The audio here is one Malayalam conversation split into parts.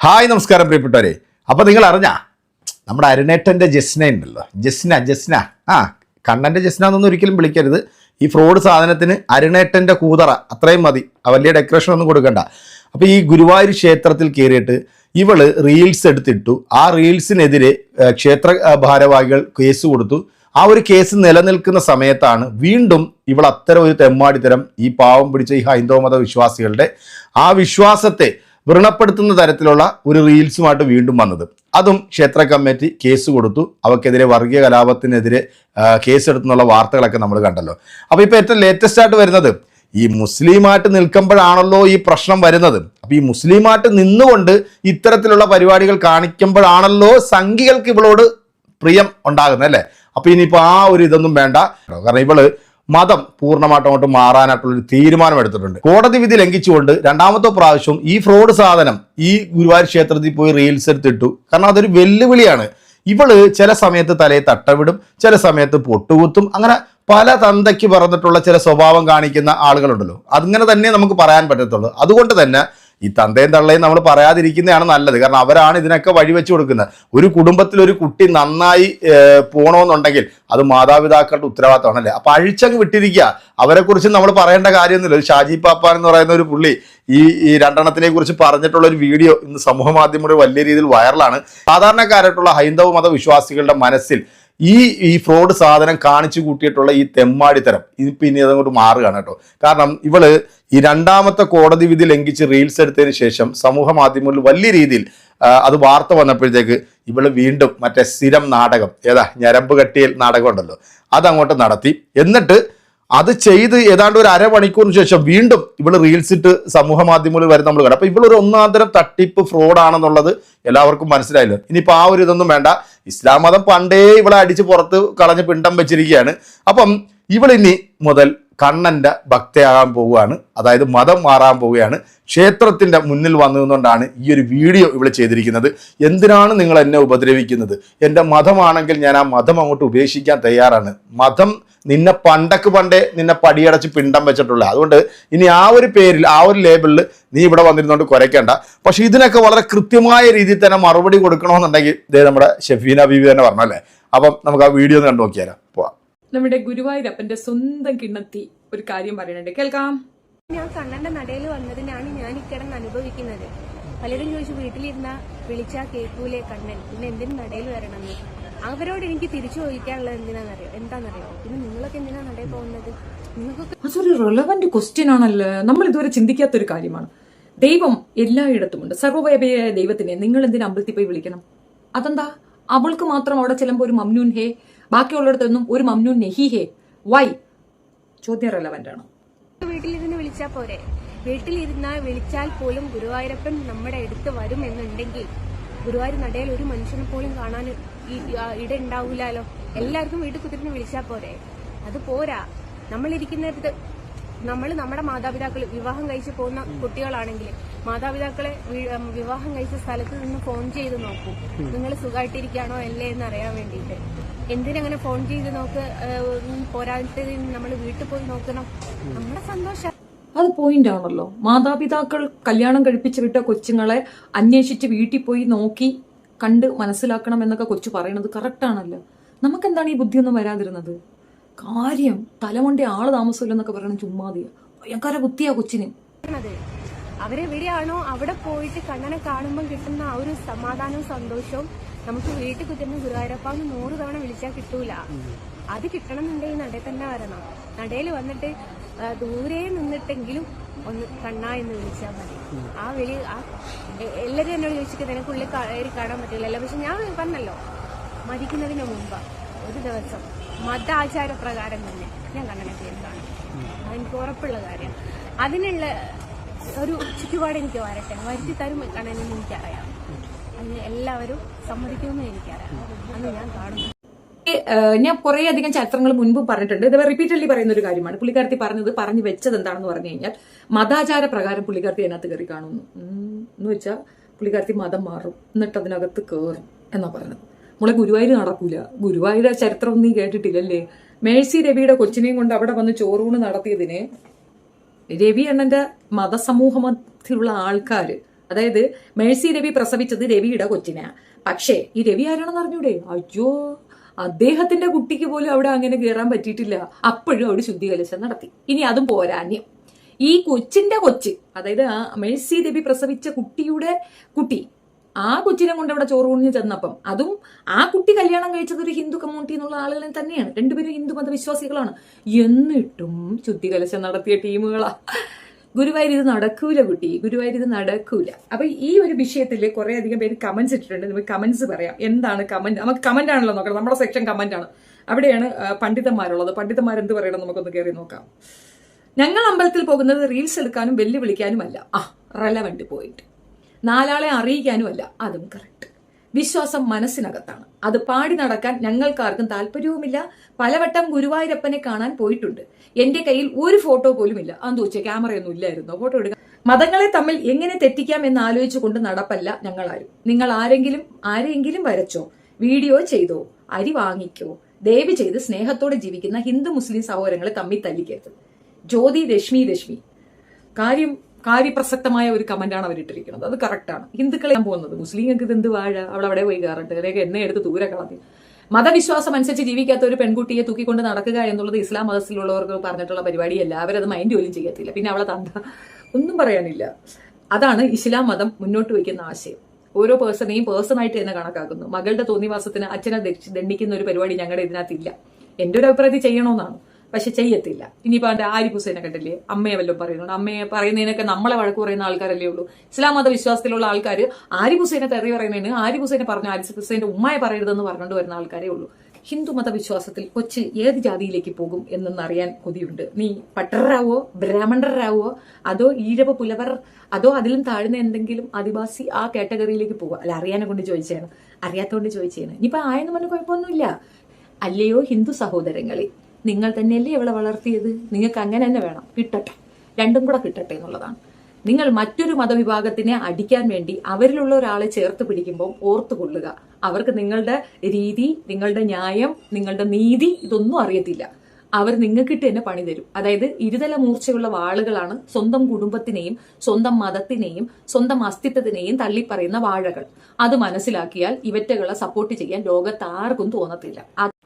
ഹായ് നമസ്കാരം പ്രിയപ്പെട്ടവരെ. അപ്പോൾ നിങ്ങൾ അറിഞ്ഞാ നമ്മുടെ അരുണേട്ടൻ്റെ ജസ്ന ഉണ്ടല്ലോ, ജസ്ന കണ്ണൻ്റെ ജസ്ന എന്നൊന്നും ഒരിക്കലും വിളിക്കരുത്. ഈ ഫ്രോഡ് സാധനത്തിന് അരുണേട്ടൻ്റെ കൂതറ അത്രയും മതി, വലിയ ഡെക്കറേഷൻ ഒന്നും കൊടുക്കണ്ട. അപ്പോൾ ഈ ഗുരുവായൂർ ക്ഷേത്രത്തിൽ കയറിയിട്ട് ഇവള് റീൽസ് എടുത്തിട്ടു. ആ റീൽസിനെതിരെ ക്ഷേത്ര ഭാരവാഹികൾ കേസ് കൊടുത്തു. ആ ഒരു കേസ് നിലനിൽക്കുന്ന സമയത്താണ് വീണ്ടും ഇവൾ അത്തരം ഒരു തെമ്മാടിത്തരം ഈ പാവം പിടിച്ച ഈ ഹൈന്ദവ മത വിശ്വാസികളുടെ ആ വിശ്വാസത്തെ വ്രണപ്പെടുത്തുന്ന തരത്തിലുള്ള ഒരു റീൽസുമായിട്ട് വീണ്ടും വന്നത്. അതും ക്ഷേത്ര കമ്മിറ്റി കേസ് കൊടുത്തു. അവക്കെതിരെ വർഗീയ കലാപത്തിനെതിരെ കേസെടുത്തുന്നുള്ള വാർത്തകളൊക്കെ നമ്മൾ കണ്ടല്ലോ. അപ്പോൾ ഇപ്പോൾ ഏറ്റവും ലേറ്റസ്റ്റ് ആയിട്ട് വരുന്നത് ഈ മുസ്ലിമായിട്ട് നിൽക്കുമ്പോഴാണല്ലോ ഈ പ്രശ്നം വരുന്നത്. അപ്പോൾ ഈ മുസ്ലിമായിട്ട് നിന്നുകൊണ്ട് ഇത്തരത്തിലുള്ള പരിപാടികൾ കാണിക്കുമ്പോഴാണല്ലോ സംഘികൾക്ക് ഇവളോട് പ്രിയം ഉണ്ടാകുന്നത് അല്ലേ. അപ്പോൾ ഇനിയിപ്പോൾ ആ ഒരു ഇതൊന്നും വേണ്ട, കാരണം ഇവള് മതം പൂർണ്ണമായിട്ടും അങ്ങോട്ട് മാറാനായിട്ടുള്ളൊരു തീരുമാനം എടുത്തിട്ടുണ്ട്. കോടതി വിധി ലംഘിച്ചുകൊണ്ട് രണ്ടാമത്തെ പ്രാവശ്യം ഈ ഫ്രോഡ് സാധനം ഈ ഗുരുവായൂർ ക്ഷേത്രത്തിൽ പോയി റീൽസ് എടുത്തിട്ടു. കാരണം അതൊരു വെല്ലുവിളിയാണ്. ഇവള് ചില സമയത്ത് തലയെ തട്ടവിടും, ചില സമയത്ത് പൊട്ടുകുത്തും, അങ്ങനെ പല തന്തയ്ക്ക് പറഞ്ഞിട്ടുള്ള ചില സ്വഭാവം കാണിക്കുന്ന ആളുകളുണ്ടല്ലോ. അങ്ങനെ തന്നെ നമുക്ക് പറയാൻ പറ്റത്തുള്ളൂ. അതുകൊണ്ട് തന്നെ ഈ തന്തയും തള്ളയും നമ്മൾ പറയാതിരിക്കുന്നതാണ് നല്ലത്. കാരണം അവരാണ് ഇതിനൊക്കെ വഴിവെച്ച് കൊടുക്കുന്നത്. ഒരു കുടുംബത്തിൽ ഒരു കുട്ടി നന്നായി പോകണമെന്നുണ്ടെങ്കിൽ അത് മാതാപിതാക്കളുടെ ഉത്തരവാദിത്തമാണല്ലേ. അപ്പം അഴിച്ചങ്ങ് വിട്ടിരിക്കുക. അവരെക്കുറിച്ച് നമ്മൾ പറയേണ്ട കാര്യമൊന്നുമില്ല. ഒരു ഷാജി പാപ്പാൻ എന്ന് പറയുന്ന ഒരു പുള്ളി ഈ രണ്ടെണ്ണത്തിനെ കുറിച്ച് പറഞ്ഞിട്ടുള്ള ഒരു വീഡിയോ ഇന്ന് സമൂഹ മാധ്യമങ്ങളിൽ വലിയ രീതിയിൽ വൈറലാണ്. സാധാരണക്കാരായിട്ടുള്ള ഹൈന്ദവ മത വിശ്വാസികളുടെ മനസ്സിൽ ഈ ഫ്രോഡ് സാധനം കാണിച്ചു കൂട്ടിയിട്ടുള്ള ഈ തെമ്മാടിത്തരം ഇതിപ്പോൾ ഇനി അതങ്ങോട്ട് മാറുകയാണ് കേട്ടോ. കാരണം ഇവള് ഈ രണ്ടാമത്തെ കോടതി വിധി ലംഘിച്ച് റീൽസ് എടുത്തതിന് ശേഷം സമൂഹ മാധ്യമങ്ങളിൽ വലിയ രീതിയിൽ അത് വാർത്ത വന്നപ്പോഴത്തേക്ക് ഇവള് വീണ്ടും മറ്റേ സ്ഥിരം നാടകം ഞരമ്പ് കെട്ടിയൽ നാടകം ഉണ്ടല്ലോ, അതങ്ങോട്ട് നടത്തി. എന്നിട്ട് അത് ചെയ്ത് ഏതാണ്ട് ഒരു അരമണിക്കൂറിന് ശേഷം വീണ്ടും ഇവള് റീൽസ് ഇട്ട് സമൂഹ മാധ്യമങ്ങളിൽ വരെ നമ്മൾ കണ്ടു. അപ്പൊ ഇവളൊരു ഒന്നാന്തരം തട്ടിപ്പ് ഫ്രോഡാണെന്നുള്ളത് എല്ലാവർക്കും മനസ്സിലായല്ലോ. ഇനിയിപ്പോൾ ആ ഒരു ഇതൊന്നും വേണ്ട. ഇസ്ലാം മതം പണ്ടേ ഇവളെ അടിച്ച് പുറത്ത് കളഞ്ഞ് പിണ്ടം വെച്ചിരിക്കുകയാണ്. അപ്പം ഇവളിനി മുതൽ കണ്ണൻ്റെ ഭക്തയാകാൻ പോവുകയാണ്, അതായത് മതം മാറാൻ പോവുകയാണ്. ക്ഷേത്രത്തിൻ്റെ മുന്നിൽ വന്നതുകൊണ്ടാണ് ഈ ഒരു വീഡിയോ ഇവിടെ ചെയ്തിരിക്കുന്നത്. എന്തിനാണ് നിങ്ങൾ എന്നെ ഉപദ്രവിക്കുന്നത്? എൻ്റെ മതമാണെങ്കിൽ ഞാൻ ആ മതം അങ്ങോട്ട് ഉപേക്ഷിക്കാൻ തയ്യാറാണ്. മതം നിന്നെ പണ്ടേ നിന്നെ പടിയടച്ച് പിണ്ടം വെച്ചിട്ടുള്ള, അതുകൊണ്ട് ഇനി ആ ഒരു പേരിൽ ആ ഒരു ലേബിളിൽ നീ ഇവിടെ വന്നിരുന്നോണ്ട് കുരയ്ക്കേണ്ട. പക്ഷെ ഇതിനൊക്കെ വളരെ കൃത്യമായ രീതിയിൽ തന്നെ മറുപടി കൊടുക്കണമെന്നുണ്ടെങ്കിൽ നമ്മുടെ ഷെഫീന ബീവി തന്നെ പറഞ്ഞല്ലേ. അപ്പം നമുക്ക് ആ വീഡിയോ ഒന്ന് കണ്ടു നോക്കിയാലോ. പോവാം. നമ്മുടെ ഗുരുവായൂരപ്പന്റെ സ്വന്തം കിണ്ണത്തി ഒരു കാര്യം പറയുന്നുണ്ട്, കേൾക്കാം. ഞാൻ കണ്ണന്റെ നടയിൽ വന്നതിനാണ് ഞാൻ ഇക്കിടന്ന് അനുഭവിക്കുന്നത്. പലരും ചോദിച്ചു വീട്ടിലിരുന്ന വിളിച്ചാ കേൾക്കൂലേ കണ്ണൻ, പിന്നെ എന്തിനും നടയിൽ വരണമെന്ന്. അവരോട് എനിക്ക് തിരിച്ചു ചോദിക്കാനുള്ളത് എന്താണെന്നറിയോ, പിന്നെ നിങ്ങളൊക്കെ എന്തിനാ നടയിൽ പോകുന്നത്? നിങ്ങൾക്ക് അതൊരു റെലവന്റ് ക്വസ്റ്റ്യൻ ആണല്ലോ. നമ്മൾ ഇതുവരെ ചിന്തിക്കാത്തൊരു കാര്യമാണ്. ദൈവം എല്ലായിടത്തുമുണ്ട്. സർവ്വവ്യാപിയായ ദൈവത്തിനെ നിങ്ങൾ എന്തിനാ അമ്പലത്തിൽ പോയി വിളിക്കണം? അതെന്താ അവൾക്ക് മാത്രം അവിടെ ചെല്ലുമ്പോൾ ഒരു മംനൂൻ ഹേ, ബാക്കിയുള്ളിടത്തൊന്നും ഒരു മംനൂൻ നെഹി ഹേ? വൈ? ചോദ്യം റെലവന്റ് ആണ്. വീട്ടിലിരുന്ന് വിളിച്ചാൽ പോരെ? വീട്ടിലിരുന്നാൽ വിളിച്ചാൽ പോലും ഗുരുവായൂരപ്പൻ നമ്മുടെ അടുത്ത് വരും എന്നുണ്ടെങ്കിൽ ഗുരുവായൂർ നടയിൽ ഒരു മനുഷ്യനെ പോലും കാണാൻ ഇട ഉണ്ടാവൂലോ. എല്ലാവർക്കും വീട്ടിൽ കുത്തിരിന്ന് വിളിച്ചാൽ പോരെ? അത് പോരാ. നമ്മളിരിക്കുന്നിടത്ത് നമ്മുടെ മാതാപിതാക്കൾ വിവാഹം കഴിച്ച് പോകുന്ന കുട്ടികളാണെങ്കിൽ മാതാപിതാക്കളെ വിവാഹം കഴിച്ച സ്ഥലത്ത് നിന്ന് ഫോൺ ചെയ്ത് നോക്കൂ, നിങ്ങൾ സുഖമായിട്ടിരിക്കുകയാണോ അല്ലേ എന്ന് അറിയാൻ വേണ്ടിയിട്ട്. എന്തിനങ്ങനെ ഫോൺ ചെയ്ത് പോരാട്ടത് നമ്മൾ വീട്ടിൽ പോയി നോക്കണം. നമ്മുടെ സന്തോഷം അത് പോയിന്റ് ആണല്ലോ. മാതാപിതാക്കൾ കല്യാണം കഴിപ്പിച്ച് വിട്ട കൊച്ചുങ്ങളെ അന്വേഷിച്ച് വീട്ടിൽ പോയി നോക്കി കണ്ട് മനസ്സിലാക്കണം എന്നൊക്കെ കൊച്ചു പറയുന്നത് കറക്റ്റ് ആണല്ലോ. നമുക്കെന്താണ് ഈ ബുദ്ധിയൊന്നും വരാതിരുന്നത്? കാര്യം തലമണ്ടി ആള് താമസമില്ലെന്നൊക്കെ പറയണം. ചുമ്മാതിയ ഭയങ്കര ബുദ്ധിയാ കൊച്ചിന്. അവരെവിടെയാണോ അവിടെ പോയിട്ട് കണ്ണനെ കാണുമ്പോൾ കിട്ടുന്ന ആ ഒരു സമാധാനവും സന്തോഷവും നമുക്ക് വീട്ടിൽ കുത്തിരുന്ന ഗുരുവായൂരപ്പാന്ന് 100 തവണ വിളിച്ചാൽ കിട്ടൂല. അത് കിട്ടണമെന്നുണ്ടെങ്കിൽ നടയിൽ തന്നെ വരണം. നടയിൽ വന്നിട്ട് ദൂരെ നിന്നിട്ടെങ്കിലും ഒന്ന് കണ്ണാ എന്ന് വിളിച്ചാൽ മതി. ആ വിളി എല്ലാവരും എന്നോട് ചോദിച്ചിട്ട് നിനക്കുള്ളിൽ കയറി കാണാൻ പറ്റില്ലല്ലോ. പക്ഷെ ഞാൻ പറഞ്ഞല്ലോ, മരിക്കുന്നതിന് മുമ്പ് ഒരു ദിവസം മതാചാരപ്രകാരം തന്നെ ഞാൻ കണ്ണനെ കയറി കാണും. അതെനിക്ക് ഉറപ്പുള്ള കാര്യം. അതിനുള്ള ഒരു ചുറ്റുപാട് എനിക്ക് വരുത്തി തരും കണ്ണനെന്ന് എനിക്കറിയാം. അതിന് എല്ലാവരും സമ്മതിക്കുമെന്ന് എനിക്കറിയാം. അന്ന് ഞാൻ കാണും. ഞാൻ കുറെ അധികം ചരിത്രങ്ങൾ മുൻപ് പറഞ്ഞിട്ടുണ്ട്. ഇത് റിപ്പീറ്റഡ്ലി പറയുന്ന ഒരു കാര്യമാണ്. പുള്ളിക്കാരത്തി പറഞ്ഞു വെച്ചത് എന്താണെന്ന് പറഞ്ഞു കഴിഞ്ഞാൽ മതാചാര പ്രകാരം പുള്ളിക്കാരത്തി അതിനകത്ത് കയറി കാണുന്നു എന്ന് വെച്ചാൽ പുള്ളിക്കാരത്തി മതം മാറും എന്നിട്ട് അതിനകത്ത് കയറും എന്നാ പറഞ്ഞത്. നമ്മളെ ഗുരുവായൂർ നടക്കൂല. ഗുരുവായൂർ ചരിത്രം നീ കേട്ടിട്ടില്ലല്ലേ? മേഴ്സി രവിയുടെ കൊച്ചിനെയും കൊണ്ട് അവിടെ വന്ന് ചോറൂണ് നടത്തിയതിന് രവി അണ്ണന്റെ മതസമൂഹത്തിലുള്ള ആൾക്കാര് അതായത് മേഴ്സി രവി പ്രസവിച്ചത് രവിയുടെ കൊച്ചിനെ. പക്ഷേ ഈ രവി ആരാണെന്ന് അറിഞ്ഞൂടെ? അയ്യോ, അദ്ദേഹത്തിന്റെ കുട്ടിക്ക് പോലും അവിടെ അങ്ങനെ കയറാൻ പറ്റിയിട്ടില്ല. അപ്പോഴും അവിടെ ശുദ്ധികലശം നടത്തി. ഇനി അതും പോരാന്യം, ഈ കൊച്ചിന്റെ കൊച്ച്, അതായത് ആ മേഴ്സി രവി പ്രസവിച്ച കുട്ടിയുടെ കുട്ടി, ആ കൊച്ചിനെ കൊണ്ട് അവിടെ ചോറ് കുഞ്ഞ് ചെന്നപ്പം അതും ആ കുട്ടി കല്യാണം കഴിച്ചത് ഒരു ഹിന്ദു കമ്മ്യൂണിറ്റി എന്നുള്ള ആളുകളെ തന്നെയാണ്. രണ്ടുപേരും ഹിന്ദു മതവിശ്വാസികളാണ്. എന്നിട്ടും ശുദ്ധികലശം നടത്തിയ ടീമുകളാ. ഗുരുവായൂർ ഇത് നടക്കൂല കുട്ടി, ഗുരുവായൂർ ഇത് നടക്കൂല. അപ്പൊ ഈ ഒരു വിഷയത്തിൽ കുറെ അധികം പേര് കമന്റ്സ് ഇട്ടിട്ടുണ്ട്. നമുക്ക് കമന്റ്സ് പറയാം. എന്താണ് കമന്റ്? നമുക്ക് കമന്റ് ആണല്ലോ നോക്കണം, നമ്മുടെ സെക്ഷൻ കമന്റ് ആണ്. അവിടെയാണ് പണ്ഡിതന്മാരുള്ളത്. പണ്ഡിതന്മാർ എന്ത് പറയണം നമുക്കൊന്ന് കയറി നോക്കാം. ഞങ്ങൾ അമ്പലത്തിൽ പോകുന്നത് റീൽസ് എടുക്കാനും വെല്ലുവിളിക്കാനുമല്ല. Relevant point. നാലാളെ അറിയിക്കാനുമല്ല. അതും കറക്റ്റ്. വിശ്വാസം മനസ്സിനകത്താണ്. അത് പാടി നടക്കാൻ ഞങ്ങൾക്കാർക്കും താല്പര്യവുമില്ല. പലവട്ടം ഗുരുവായൂരപ്പനെ കാണാൻ പോയിട്ടുണ്ട്. എന്റെ കയ്യിൽ ഒരു ഫോട്ടോ പോലും ഇല്ല. അതെന്ന് ചോദിച്ചാൽ ക്യാമറയൊന്നും ഇല്ലായിരുന്നു ഫോട്ടോ എടുക്കാൻ. മതങ്ങളെ തമ്മിൽ എങ്ങനെ തെറ്റിക്കാം എന്ന് ആലോചിച്ചുകൊണ്ട് നടപ്പല്ല ഞങ്ങളാരും. നിങ്ങൾ ആരെങ്കിലും വരച്ചോ, വീഡിയോ ചെയ്തോ, അരി വാങ്ങിക്കോ. ദയവ് ചെയ്ത് സ്നേഹത്തോടെ ജീവിക്കുന്ന ഹിന്ദു മുസ്ലിം സഹോദരങ്ങളെ തമ്മിൽ തല്ലിക്കരുത്. ജ്യോതി രശ്മി കാര്യപ്രസക്തമായ ഒരു കമന്റാണ് അവരിട്ടിരിക്കുന്നത്. അത് കറക്റ്റാണ്. ഹിന്ദുക്കളെ പോകുന്നത് മുസ്ലിങ്ങൾക്ക് ഇത് എന്ത് വാഴ, അവിടെ പോയി കയറട്ടെ, അല്ലെങ്കിൽ എന്നെ എടുത്ത് ദൂരെ കളഞ്ഞു. മതവിശ്വാസം അനുസരിച്ച് ജീവിക്കാത്ത ഒരു പെൺകുട്ടിയെ തൂക്കിക്കൊണ്ട് നടക്കുക എന്നുള്ളത് ഇസ്ലാം മതത്തിലുള്ളവർക്ക് പറഞ്ഞിട്ടുള്ള പരിപാടിയല്ല. അവരത് മൈൻഡ് പോലും ചെയ്യത്തില്ല. പിന്നെ അവളെ തന്ത ഒന്നും പറയാനില്ല. അതാണ് ഇസ്ലാം മതം മുന്നോട്ട് വയ്ക്കുന്ന ആശയം. ഓരോ പേഴ്സണെയും പേഴ്സണായിട്ട് തന്നെ കണക്കാക്കുന്നു. മകളുടെ തോന്നിവാസത്തിന് അച്ഛനെ ദണ്ഡിക്കുന്ന ഒരു പരിപാടി ഞങ്ങളുടെ ഇതിനകത്തില്ല. എന്റെ ഒരു അഭിപ്രായത്തിൽ ചെയ്യണമെന്നാണ്, പക്ഷെ ചെയ്യത്തില്ല. ഇനിയിപ്പോ അവന്റെ ആരിഫ് ഹുസൈനെ കണ്ടില്ലേ, അമ്മയെ വല്ലതും പറയുന്നുണ്ട്. അമ്മയെ പറയുന്നതിനൊക്കെ നമ്മളെ വഴക്ക് പറയുന്ന ആൾക്കാരല്ലേ ഉള്ളൂ. ഇസ്ലാം മത വിശ്വാസത്തിലുള്ള ആൾക്കാർ ആരിഫ് ഹുസൈനെ തെറി പറയുന്നതിന് ആരിഫ് ഹുസൈനെ പറഞ്ഞു ആരിഫ് ഹുസൈന്റെ ഉമ്മയെ പറയരുതെന്ന് പറഞ്ഞുകൊണ്ട് വരുന്ന ആൾക്കാരേ ഉള്ളൂ. ഹിന്ദു മതവിശ്വാസത്തിൽ കൊച്ച് ഏത് ജാതിയിലേക്ക് പോകും എന്നറിയാൻ കൊതിയുണ്ട്. നീ പട്ടറാവോ, ബ്രാഹ്മണരാവോ, അതോ ഈഴവ പുലവർ, അതോ അതിലും താഴ്ന്ന എന്തെങ്കിലും ആദിവാസി ആ കാറ്റഗറിയിലേക്ക് പോവുക. അല്ല, അറിയാനെ കൊണ്ട് ചോദിച്ചാണ്, അറിയാത്തോണ്ട് ചോദിച്ചാണ്. ഇനിയിപ്പോ ആയെന്ന് പറഞ്ഞ കുഴപ്പമൊന്നുമില്ല. അല്ലയോ ഹിന്ദു സഹോദരങ്ങളെ, നിങ്ങൾ തന്നെയല്ലേ ഇവളെ വളർത്തിയത്? നിങ്ങൾക്ക് അങ്ങനെ തന്നെ വേണം. കിട്ടട്ടെ, രണ്ടും കൂടെ കിട്ടട്ടെ എന്നുള്ളതാണ്. നിങ്ങൾ മറ്റൊരു മതവിഭാഗത്തിനെ അടിക്കാൻ വേണ്ടി അവരിലുള്ള ഒരാളെ ചേർത്ത് പിടിക്കുമ്പോൾ ഓർത്തുകൊള്ളുക, അവർക്ക് നിങ്ങളുടെ രീതി, നിങ്ങളുടെ ന്യായം, നിങ്ങളുടെ നീതി ഇതൊന്നും അറിയത്തില്ല. അവർ നിങ്ങൾക്കിട്ട് തന്നെ പണി തരും. അതായത് ഇരുതല മൂർച്ചയുള്ള വാളുകളാണ് സ്വന്തം കുടുംബത്തിനെയും സ്വന്തം മതത്തിനെയും സ്വന്തം അസ്തിത്വത്തിനെയും തള്ളിപ്പറയുന്ന വാഴകൾ. അത് മനസ്സിലാക്കിയാൽ ഇവറ്റകളെ സപ്പോർട്ട് ചെയ്യാൻ ലോകത്ത് ആർക്കും തോന്നത്തില്ല.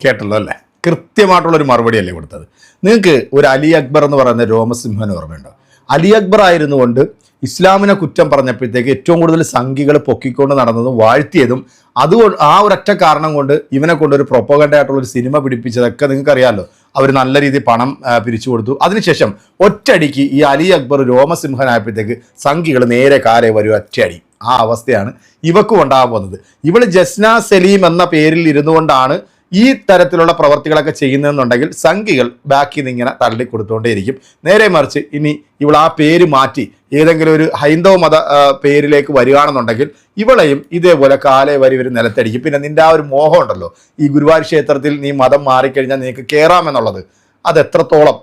കേട്ടല്ലോ അല്ലേ? കൃത്യമായിട്ടുള്ളൊരു മറുപടിയല്ലേ കൊടുത്തത്. നിങ്ങൾക്ക് ഒരു അലി അക്ബർ എന്ന് പറയുന്ന രോമസിംഹന് ഓർമ്മയുണ്ടോ? അലി അക്ബർ ആയിരുന്നുകൊണ്ട് ഇസ്ലാമിനെ കുറ്റം പറഞ്ഞപ്പോഴത്തേക്ക് ഏറ്റവും കൂടുതൽ സംഘികൾ പൊക്കിക്കൊണ്ട് നടന്നതും വാഴ്ത്തിയതും അതുകൊണ്ട് ആ ഒരൊറ്റ കാരണം കൊണ്ട് ഇവനെ കൊണ്ടൊരു പ്രൊപ്പഗൻഡ ആയിട്ടുള്ളൊരു സിനിമ പിടിപ്പിച്ചതൊക്കെ നിങ്ങൾക്കറിയാമല്ലോ. അവർ നല്ല രീതിയിൽ പണം പിരിച്ചു കൊടുത്തു. അതിനുശേഷം ഒറ്റയടിക്ക് ഈ അലി അക്ബർ രോമസിംഹനായപ്പോഴത്തേക്ക് സംഘികൾ നേരെ കാലേ വരും, ഒറ്റയടി. ആ അവസ്ഥയാണ് ഇവക്കും ഉണ്ടാകാൻ പോകുന്നത്. ഇവള് ജസ്ന സലീം എന്ന പേരിൽ ഇരുന്നുകൊണ്ടാണ് ഈ തരത്തിലുള്ള പ്രവർത്തികളൊക്കെ ചെയ്യുന്നതെന്നുണ്ടെങ്കിൽ സംഘികൾ ബാക്കിൽ നിന്ന് ഇങ്ങനെ തള്ളിക്കൊടുത്തുകൊണ്ടേയിരിക്കും. നേരെ മറിച്ച് ഇനി ഇവൾ ആ പേര് മാറ്റി ഏതെങ്കിലും ഒരു ഹൈന്ദവ മത പേരിലേക്ക് വരികയാണെന്നുണ്ടെങ്കിൽ ഇവളെയും ഇതേപോലെ കാലേ വരി ഒരു നിലത്തടിക്കും. പിന്നെ നിന്റെ ആ ഒരു മോഹം ഉണ്ടല്ലോ, ഈ ഗുരുവായൂർ ക്ഷേത്രത്തിൽ നീ മതം മാറിക്കഴിഞ്ഞാൽ നിനക്ക് കയറാമെന്നുള്ളത്, അത് എത്രത്തോളം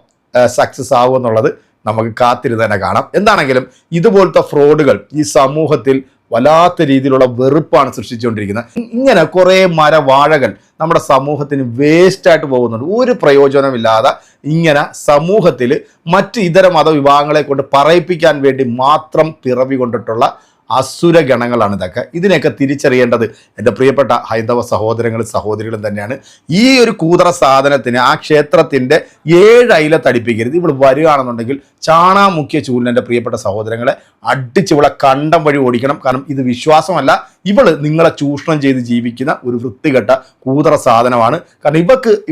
സക്സസ് ആകും എന്നുള്ളത് നമുക്ക് കാത്തിരുന്ന് തന്നെ കാണാം. എന്താണെങ്കിലും ഇതുപോലത്തെ ഫ്രോഡുകൾ ഈ സമൂഹത്തിൽ വല്ലാത്ത രീതിയിലുള്ള വെറുപ്പാണ് സൃഷ്ടിച്ചുകൊണ്ടിരിക്കുന്നത്. ഇങ്ങനെ കുറേ മരവാഴകൾ നമ്മുടെ സമൂഹത്തിന് വേസ്റ്റായിട്ട് പോകുന്നുണ്ട്. ഒരു പ്രയോജനമില്ലാതെ ഇങ്ങനെ സമൂഹത്തിൽ മറ്റ് ഇതര മതവിഭാഗങ്ങളെ കൊണ്ട് പറയിപ്പിക്കാൻ വേണ്ടി മാത്രം പിറവി കൊണ്ടിട്ടുള്ള അസുര ഗണങ്ങളാണ് ഇതൊക്കെ. ഇതിനെയൊക്കെ തിരിച്ചറിയേണ്ടത് എൻ്റെ പ്രിയപ്പെട്ട ഹൈന്ദവ സഹോദരങ്ങളും സഹോദരികളും തന്നെയാണ്. ഈ ഒരു കൂതറ സാധനത്തിന് ആ ക്ഷേത്രത്തിൻ്റെ 7 അയില തടിപ്പിക്കരുത്. ഇവൾ വരികയാണെന്നുണ്ടെങ്കിൽ ചാണാമുഖ്യ ചൂലിന് എൻ്റെ പ്രിയപ്പെട്ട സഹോദരങ്ങളെ അടിച്ച് ഇവളെ കണ്ടം വഴി ഓടിക്കണം. കാരണം ഇത് വിശ്വാസമല്ല, ഇവൾ നിങ്ങളെ ചൂഷണം ചെയ്ത് ജീവിക്കുന്ന ഒരു വൃത്തികെട്ട കൂതറ സാധനമാണ്. കാരണം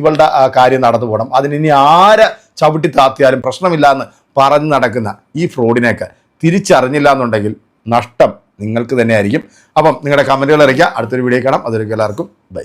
ഇവളുടെ കാര്യം നടന്നു പോകണം. അതിനി ആരെ ചവിട്ടി താത്തിയാലും പ്രശ്നമില്ല എന്ന് പറഞ്ഞ് നടക്കുന്ന ഈ ഫ്രോഡിനെയൊക്കെ തിരിച്ചറിഞ്ഞില്ല എന്നുണ്ടെങ്കിൽ നഷ്ടം നിങ്ങൾക്ക് തന്നെയായിരിക്കും. അപ്പം നിങ്ങളുടെ കമൻറ്റുകൾ അറിയിക്കുക. അടുത്തൊരു വീഡിയോ കാണാം. അതൊരു എല്ലാവർക്കും ബൈ.